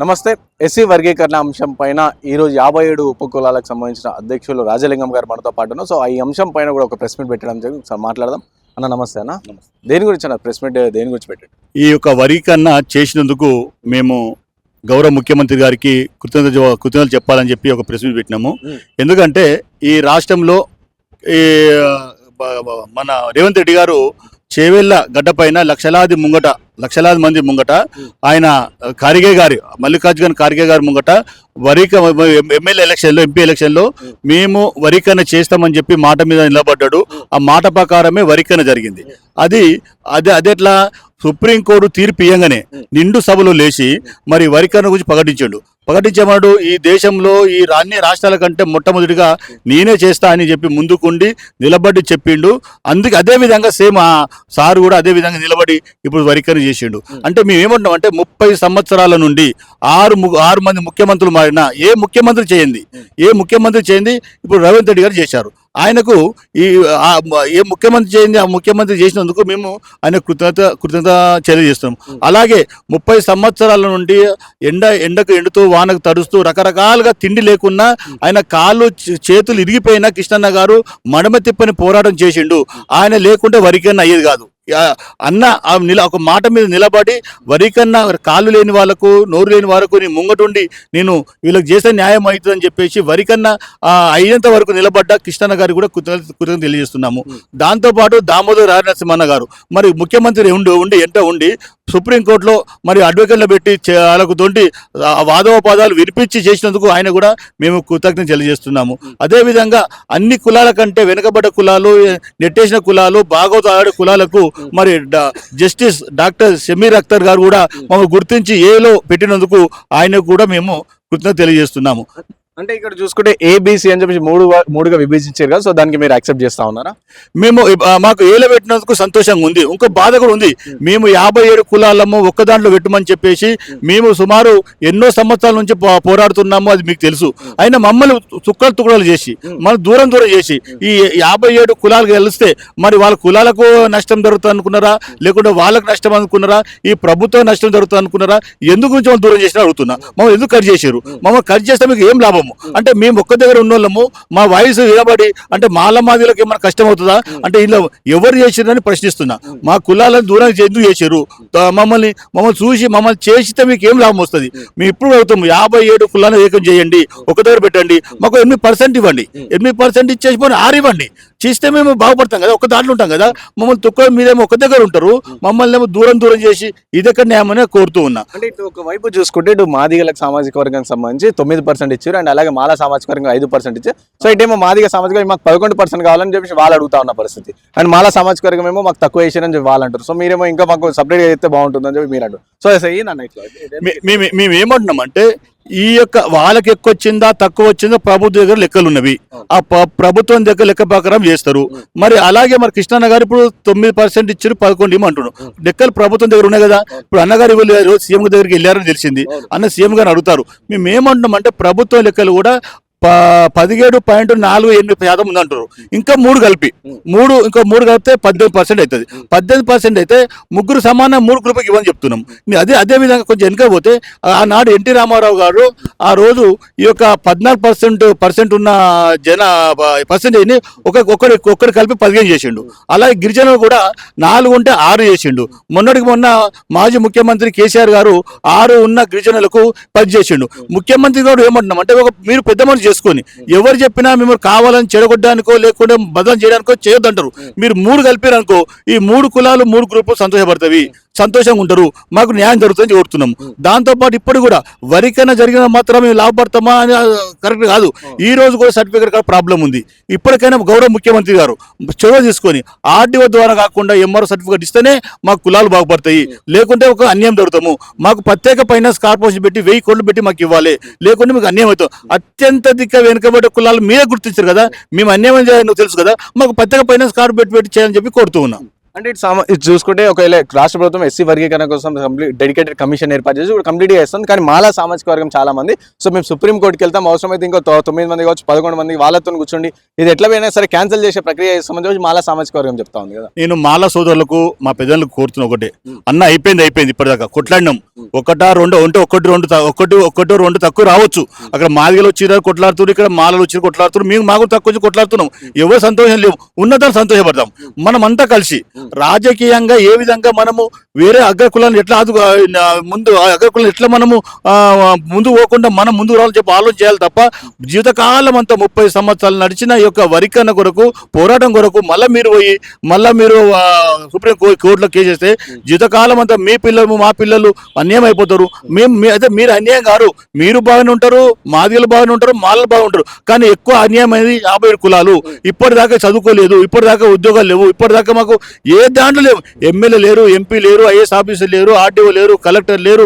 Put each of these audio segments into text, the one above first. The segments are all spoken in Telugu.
నమస్తే. ఎస్సీ వర్గీకరణ అంశం పైన ఈరోజు 57 ఉపకులాలకు సంబంధించిన అధ్యక్షులు రాజలింగం గారు మనతో పాటు. సో ఈ అంశం పైన కూడా ఒక ప్రెస్ మీట్ పెట్టడం జరిగింది. సార్ మాట్లాడదాం. అన్న నమస్తే. అన్న దేని గురించి అన్న ప్రెస్ మీట్ దేని గురించి పెట్టండి? ఈ యొక్క వర్గీకరణ చేసినందుకు మేము గౌరవ ముఖ్యమంత్రి గారికి కృతజ్ఞతలు చెప్పాలని చెప్పి ఒక ప్రెస్ మీట్ పెట్టినాము. ఎందుకంటే ఈ రాష్ట్రంలో ఈ మన రేవంత్ రెడ్డి గారు చేవెళ్ళ గడ్డ పైన లక్షలాది మంది ముంగట ఆయన ఖార్గే గారి మల్లికార్జున ఖార్గే గారి ముంగట ఎమ్మెల్యే ఎలక్షన్లో ఎంపీ ఎలక్షన్లో మేము వరీకరణ చేస్తామని చెప్పి మాట మీద నిలబడ్డాడు. ఆ మాట ప్రకారమే వరీకరణ జరిగింది. అదెట్లా సుప్రీంకోర్టు తీర్పు ఇయ్యంగానే నిండు సభలో లేచి మరి వరీకరణ గురించి ప్రకటించేవాడు ఈ దేశంలో ఈ అన్ని రాష్ట్రాల కంటే మొట్టమొదటిగా నేనే చేస్తా అని చెప్పి ముందుకుండి నిలబడి చెప్పిండు. అందుకే అదేవిధంగా సేమ్ ఆ సార్ కూడా అదే విధంగా నిలబడి ఇప్పుడు వరీకరణ చేసిండు. అంటే మేము ఏమంటున్నాం అంటే 30 సంవత్సరాల నుండి ఆరు మంది ముఖ్యమంత్రులు మారినా ఏ ముఖ్యమంత్రి చేయండి ఇప్పుడు రేవంత్ రెడ్డి గారు చేశారు. ఆయనకు ఏ ముఖ్యమంత్రి చేయండి ఆ ముఖ్యమంత్రి చేసినందుకు మేము ఆయన కృతజ్ఞత తెలియజేస్తున్నాం. అలాగే 30 సంవత్సరాల నుండి ఎండకు ఎండుతూ వానకు తడుస్తూ రకరకాలుగా తిండి లేకున్నా ఆయన కాళ్ళు చేతులు ఇరిగిపోయినా కృష్ణన్న గారు మడమ తిప్పని పోరాటం చేసిండు. ఆయన లేకుంటే వరీకరణ అయ్యేది కాదు. అన్న ఒక మాట మీద నిలబడి వరీకరణ కాళ్ళు లేని వాళ్ళకు నోరు లేని వాళ్ళకు నేను ముంగటుండి నేను వీళ్ళకి చేసే న్యాయం అవుతుందని చెప్పేసి వరీకరణ అయ్యేంత వరకు నిలబడ్డ కృష్ణన్న గారికి కూడా కృతజ్ఞత తెలియజేస్తున్నాము. దాంతోపాటు దామోదర్ రాజనరసింహన్న గారు మరి ముఖ్యమంత్రి ఉండి సుప్రీంకోర్టులో మరి అడ్వకేట్లు పెట్టి వాళ్ళకు తోటి వాదోపవాదాలు వినిపించి చేసినందుకు ఆయన కూడా మేము కృతజ్ఞత తెలియజేస్తున్నాము. అదేవిధంగా అన్ని కులాల కంటే వెనుకబడ్డ కులాలు, నెట్టేసిన కులాలు, బాగోతాడు కులాలకు మరి జస్టిస్ డాక్టర్ షమీర్ అఖ్తర్ గారు కూడా మమ్మల్ని గుర్తించి ఏలో పెట్టినందుకు ఆయనకు కూడా మేము కృతజ్ఞత తెలియజేస్తున్నాము. అంటే ఇక్కడ చూసుకుంటే ఏబిసి అని చెప్పి మూడుగా విభజించారు కదా, సో దానికి మీరు యాక్సెప్ట్ చేస్తా ఉన్నారా? మేము మాకు ఏలో పెట్టినందుకు సంతోషంగా ఉంది. ఇంకో బాధ కూడా ఉంది. మేము 57 కులాలము ఒక్క దాంట్లో పెట్టమని చెప్పేసి మేము సుమారు ఎన్నో సంవత్సరాల నుంచి పోరాడుతున్నాము, అది మీకు తెలుసు. అయినా మమ్మల్ని తుక్కలు చేసి మనం దూరం చేసి ఈ 57 కులాలు గెలిస్తే మరి వాళ్ళ కులాలకు నష్టం జరుగుతుంది అనుకున్నారా, లేకుంటే వాళ్ళకు నష్టం అనుకున్నారా, ఈ ప్రభుత్వం నష్టం జరుగుతుంది అనుకున్నారా? ఎందుకు నుంచి వాళ్ళు దూరం చేసినా అడుగుతున్నా. మమ్మల్ని ఎందుకు కట్ చేశారు? మమ్మల్ని కట్ చేస్తే మీకు ఏం లాభం? అంటే మేము ఒక్క దగ్గర ఉన్నోళ్ళము, మా వాయిస్ వినబడి అంటే మాలమాదిలకు ఏమైనా కష్టం అవుతుందా? అంటే ఇలా ఎవరు చేసిరని ప్రశ్నిస్తున్నా. మా కులాలను దూరం ఎందుకు చేశారు? మమ్మల్ని చూసి మమ్మల్ని చేసితే మీకు ఏం లాభం వస్తుంది? మేము ఇప్పుడు అవుతాము 57 కులాలను ఏకం చేయండి, ఒక దగ్గర పెట్టండి, మాకు 8% ఇవ్వండి, 8% ఇచ్చేసి పోయి 6 ఇవ్వండి, చేస్తే మేము బాగుపడతాం కదా, ఒక దాంట్లో ఉంటాం కదా. మమ్మల్ని తుక్క మీరేమో ఒక దగ్గర ఉంటారు, మమ్మల్ని ఏమో దూరం చేసి ఇదెక్కడ న్యాయమనే కోరుతూ ఉన్నా. అంటే ఇటు ఒకవైపు చూసుకుంటే ఇటు మాదిగలకు సామాజిక వర్గానికి సంబంధించి 9% ఇచ్చారు, అండ్ అలాగే మాల సామాజిక వర్గం 5% ఇచ్చారు. సో ఇటేమో మాదిగ సామాజిక మాకు 11% కావాలని చెప్పి వాళ్ళు అడుగుతా ఉన్న పరిస్థితి, అండ్ మాల సామాజిక వర్గం ఏమో మాకు తక్కువ వేసారని చెప్పి వాళ్ళు అంటారు. సో మీరేమో ఇంకా మాకు సపరేట్గా అయితే బాగుంటుందని చెప్పి మీరు అంటారు. సో మేము ఏమంటున్నాం అంటే ఈ యొక్క వాళ్ళకి ఎక్కువ వచ్చిందా తక్కువ వచ్చిందా ప్రభుత్వం దగ్గర లెక్కలు ఉన్నవి, ఆ ప్రభుత్వం దగ్గర లెక్క ప్రకారం చేస్తారు. మరి అలాగే మరి కృష్ణన్న గారు ఇప్పుడు 9% ఇచ్చారు, 11 ఇవ్వమంటున్నాడు. లెక్కలు ప్రభుత్వం దగ్గర ఉన్నాయి కదా. ఇప్పుడు అన్నగారు రోజు సీఎం దగ్గరికి వెళ్ళారని తెలిసింది. అన్న సీఎం గారు అడుగుతారు. మేము ఏమంటున్నాం అంటే ప్రభుత్వం లెక్కలు కూడా 17.48% ఉందంటారు. ఇంకా 3 కలిపి ఇంకో 3 కలిపితే 18% అవుతుంది. 18% అయితే ముగ్గురు సమానం 3 గ్రూపుకి ఇవ్వని చెప్తున్నాం. అదే విధంగా కొంచెం వెనుక పోతే ఆనాడు ఎన్టీ రామారావు గారు ఆ రోజు ఈ యొక్క 14% ఉన్న పర్సెంటేజ్ని ఒక్కరు కలిపి 15 చేసిండు. అలాగే గిరిజనులు కూడా 4 ఉంటే 6 చేసిండు. మొన్న మాజీ ముఖ్యమంత్రి కేసీఆర్ గారు 6 ఉన్న గిరిజనులకు 10 చేసిండు. ముఖ్యమంత్రి గారు ఏమంటున్నాం అంటే మీరు పెద్ద మనిషి చేసుకొని ఎవరు చెప్పినా మిమ్మల్ని కావాలని చెడగొట్టడానికో లేకుంటే బదలం చేయడానికో చేయొద్దంటారు. మీరు 3 కలిపారనుకో ఈ 3 కులాలు 3 గ్రూపులు సంతోషపడతాయి, సంతోషంగా ఉంటారు, మాకు న్యాయం జరుగుతుందని కోరుతున్నాం. దాంతోపాటు ఇప్పుడు కూడా వరీకరణ జరిగిన మాత్రం మేము లాభపడతామా అని కరెక్ట్ కాదు. ఈ రోజు కూడా సర్టిఫికేట్ ప్రాబ్లం ఉంది. ఇప్పటికైనా గౌరవ ముఖ్యమంత్రి గారు చొరవ తీసుకొని ఆర్డీఓ ద్వారా కాకుండా ఎంఆర్ఓ సర్టిఫికేట్ ఇస్తేనే మాకు కులాలు బాగుపడతాయి, లేకుంటే ఒక అన్యాయం జరుగుతాము. మాకు ప్రత్యేక ఫైనాన్స్ కార్పొరేషన్ పెట్టి 1000 కోట్లు పెట్టి మాకు ఇవ్వాలి, లేకుంటే మీకు అన్యాయం అవుతాం. అత్యంత వెనుకబడ్డ కులాలు మీరే గుర్తించారు కదా, మేము అన్యాయం చేయాలని తెలుసు కదా, మాకు ప్రత్యేక ఫైనాన్స్ కార్పొరేట్ పెట్టి చేయాలని చెప్పి కోరుతూ ఉన్నాం. అంటే ఇది చూసుకుంటే ఒకవేళ రాష్ట్ర ప్రభుత్వం ఎస్సీ వర్గీకరణ కోసం కంప్లీట్ డెడికేటెడ్ కమిషన్ ఏర్పాటు చేసి ఇప్పుడు కంప్లీట్గా చేస్తుంది. కానీ మాలా సామాజిక వర్గం చాలా మంది సో మేము సుప్రీం కోర్టుకి వెళ్తాం, అవసరమైతే ఇంకో 9 మంది కావచ్చు 11 మంది వాళ్ళతో కూర్చోండి, ఇది ఎట్లా పోయినా సరే క్యాన్సిల్ చేసే ప్రక్రియ సంబంధించి మాలా సామాజిక వర్గం చెప్తా ఉంది కదా. నేను మాలా సోదరులకు మా పెద్దలకు కోరుతున్న ఒకటే, అన్న అయిపోయింది ఇప్పటిదాకా కొట్లాడినాం, ఒకటా రెండో అంటే ఒకటి రెండు తక్కువ రావచ్చు. అక్కడ మాదిగలు వచ్చి కొట్లాడుతున్నారు, ఇక్కడ మాలలు వచ్చి కొట్లాడుతున్నారు, మేము మాకు తక్కువ వచ్చి కొట్లాడుతున్నాం, ఎవరు సంతోషం లేవు, ఉన్నదాన్ని సంతోషపడతాం. మనం అంతా కలిసి రాజకీయంగా ఏ విధంగా మనము వేరే అగ్రకులాన్ని ఎట్లా ముందు అగ్రకులాన్ని ఎట్లా మనము ముందు పోకుండా మనం ముందు రావాలని చెప్పి ఆలోచన చేయాలి తప్ప జీవితకాలం అంతా 30 సంవత్సరాలు నడిచిన ఈ యొక్క వరికన్న కొరకు పోరాటం కొరకు మళ్ళీ మీరు సుప్రీం కోర్టులో కేసేస్తే జీవితకాలం అంతా మీ పిల్లలు మా పిల్లలు అన్యాయం అయిపోతారు. అయితే మీరు అన్యాయం కాదు, మీరు బాగానే ఉంటారు, మాదిగలు బాగానే ఉంటారు, మాలలు బాగుంటారు. కానీ ఎక్కువ అన్యాయం అనేది 50 కులాలు ఇప్పటిదాకా చదువుకోలేదు, ఇప్పటిదాకా ఉద్యోగాలు లేవు, ఇప్పటిదాకా మాకు ఏ దాంట్లో లేవు, ఎమ్మెల్యే లేరు, ఎంపీ లేరు, ఐఏఎస్ ఆఫీసర్ లేరు, ఆర్డీఓ లేరు, కలెక్టర్ లేరు,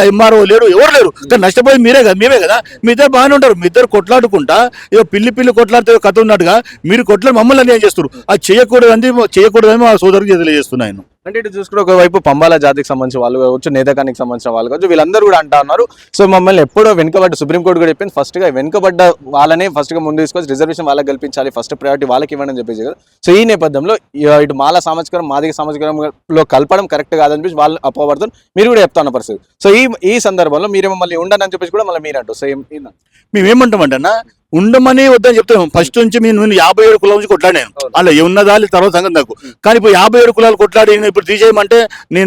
ఎంఆర్ఓ లేరు, ఎవరు లేరు. కానీ నష్టపోయింది మేమే కదా. మీ ఇద్దరు బాగానే ఉంటారు, మీ ఇద్దరు కొట్లాడుకుంటా ఏదో పిల్లి కొట్లాడితే కథ ఉన్నట్టుగా మీరు కొట్లాడి మమ్మల్ని అన్యాయం చేస్తారు. అది చేయకూడదని మా సోదరులకు తెలియజేస్తున్నాను. అంటే ఇటు చూసుకుంటే ఒకవైపు పంబాల జాతికి సంబంధించిన వాళ్ళు కావచ్చు, నేతకానికి సంబంధించిన వాళ్ళు కావచ్చు, వీళ్ళందరూ కూడా అంటా ఉన్నారు సో మమ్మల్ని ఎప్పుడో వెనుకబడ్డ సుప్రీంకోర్టు కూడా చెప్పింది ఫస్ట్గా వెనుకబడ్డ వాళ్ళనే ఫస్ట్గా ముందు తీసుకొచ్చి రిజర్వేషన్ వాళ్ళకి కల్పించాలి, ఫస్ట్ ప్రయారిటీ వాళ్ళకి ఇవ్వడం చెప్పేసి కదా. సో ఈ నేపథ్యంలో ఇటు మాల సామాజికరం మాదిగ సామాజికరంలో కలపడం కరెక్ట్ కాదని చెప్పేసి వాళ్ళు అపోబడుతుంది, మీరు కూడా చెప్తా ఉన్న పరిస్థితి. సో ఈ సందర్భంలో మీరేమో మళ్ళీ ఉండని అని చెప్పేసి కూడా మళ్ళీ మీరు అంటారు. సో మేమేమంటామంటే అన్న ఉండమని వద్దని చెప్తాం. ఫస్ట్ నుంచి నేను 57 కులాల నుంచి కొట్లాడాను, అలా ఉన్నదా తర్వాత సంగతి నాకు. కానీ ఇప్పుడు 57 కులాలు కొట్లాడి ఇప్పుడు తీసేయమంటే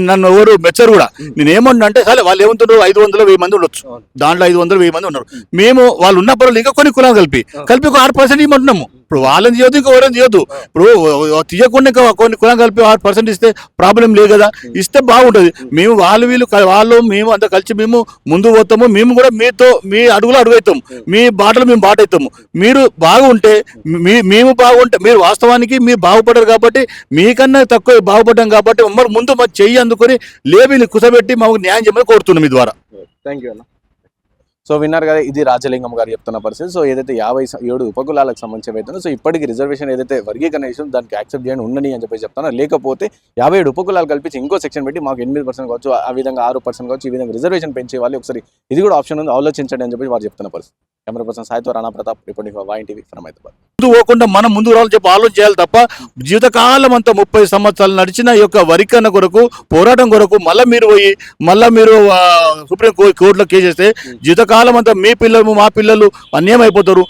నన్ను ఎవరు మెచ్చరు కూడా. నేను ఏమన్నా అంటే సరే వాళ్ళు ఏమంటారు 500-1000 మంది ఉండొచ్చు, దాంట్లో 500-1000 మంది ఉన్నారు. మేము వాళ్ళు ఉన్నప్పుడు ఇంకా కొన్ని కులాలు కలిపి ఒక 6% ఇవ్వమంటున్నాము. ఇప్పుడు వాళ్ళని చేయొద్దు, ఇంకా ఎవరైనా చేయొద్దు. ఇప్పుడు తీయకుండా ఇంకా కొన్ని కులం కలిపి 6% ఇస్తే ప్రాబ్లం లేదు కదా, ఇస్తే బాగుంటుంది. మేము వాళ్ళు మేము అంతా కలిసి మేము ముందు పోతాము, మేము కూడా మీతో మీ అడుగులో అడుగైతాం, మీ బాటలు మేము బాట అవుతాము. మీరు బాగుంటే మేము బాగుంటే మీరు వాస్తవానికి మీరు బాగుపడరు కాబట్టి మీకన్నా తక్కువ బాగుపడ్డాం కాబట్టి మమ్మల్ని ముందు చెయ్యి అందుకొని లేబీని కుసబెట్టి మాకు న్యాయం చేయమని కోరుతున్నాం మీ ద్వారా. థ్యాంక్ యూ అన్న. సో విన్నారు కదా, ఇది రాజలింగం గారు చెప్తున్న పరిస్థితి. సో ఏదైతే 57 ఉపకులాలకు సంబంధించి అవుతుందో సో ఇప్పటికీ రిజర్వేషన్ ఏదైతే వర్గీకరణ ఇష్టం దానికి యాక్సెప్ట్ చేయండి ఉండని అని చెప్పి చెప్తాను. లేకపోతే 57 ఉపకులాలు కల్పించి ఇంకో సెక్షన్ పెట్టి మాకు 8% కావచ్చు, ఆ విధంగా 6% కావచ్చు, ఈ విధంగా రిజర్వేషన్ పెంచే వాళ్ళు ఒకసారి ఇది కూడా ఆప్షన్ ఉంది, ఆలోచించండి అని చెప్పి వారు చెప్తున్న పరిస్థితి. కెమెరా పర్సన్ సాయితో Rana Pratap, reporting for YN TV from Hyderabad. ముందు పోకుండా మనం ముందు రావాలని చెప్పి ఆలోచన చేయాలి తప్ప జీవితకాలం అంతా 30 సంవత్సరాలు నడిచిన ఈ యొక్క వరికన్న కొరకు పోరాటం కొరకు మళ్ళీ మీరు సుప్రీం కోర్టులో కేసేస్తే జీవితకాలం అంతా మీ పిల్లలు మా పిల్లలు అన్యాయం అయిపోతారు.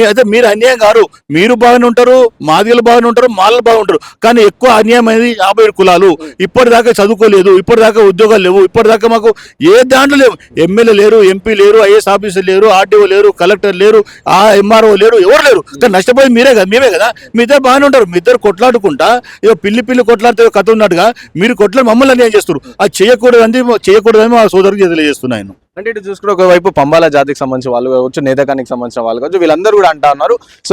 అయితే మీరు అన్యాయం కాదు, మీరు బాగానే ఉంటారు, మాదిగలు బాగానే ఉంటారు, మాలలు బాగుంటారు. కానీ ఎక్కువ అన్యాయం అనేది 57 కులాలు ఇప్పటిదాకా చదువుకోలేదు, ఇప్పటిదాకా ఉద్యోగాలు లేవు, ఇప్పటిదాకా మాకు ఏ దాంట్లో లేవు, ఎమ్మెల్యే లేరు, ఎంపీ లేరు, ఐఏఎస్ ఆఫీసర్ లేరు, ఆర్డీఓ లేరు, కలెక్టర్ లేరు, ఎంఆర్ఓ లేరు, ఎవరు లేరు. కానీ నష్టపోయింది మేమే కదా. మీ ఇద్దరు బాగానే ఉంటారు, మీ ఇద్దరు కొట్లాడుకుంటా ఏదో పిల్లి కొట్లాడితే కథ ఉన్నట్టుగా మీరు కొట్లాడి మమ్మల్ని అన్యాయం చేస్తారు. అది చేయకూడదని మా సోదరులకు తెలియజేస్తున్నాను. అంటే ఇటు చూసుకుంటే ఒకవైపు పంబాల జాతికి సంబంధించిన వాళ్ళు కావచ్చు, నేతకానికి సంబంధించిన వాళ్ళు కావచ్చు, వీళ్ళందరూ కూడా అంటా ఉన్నారు సో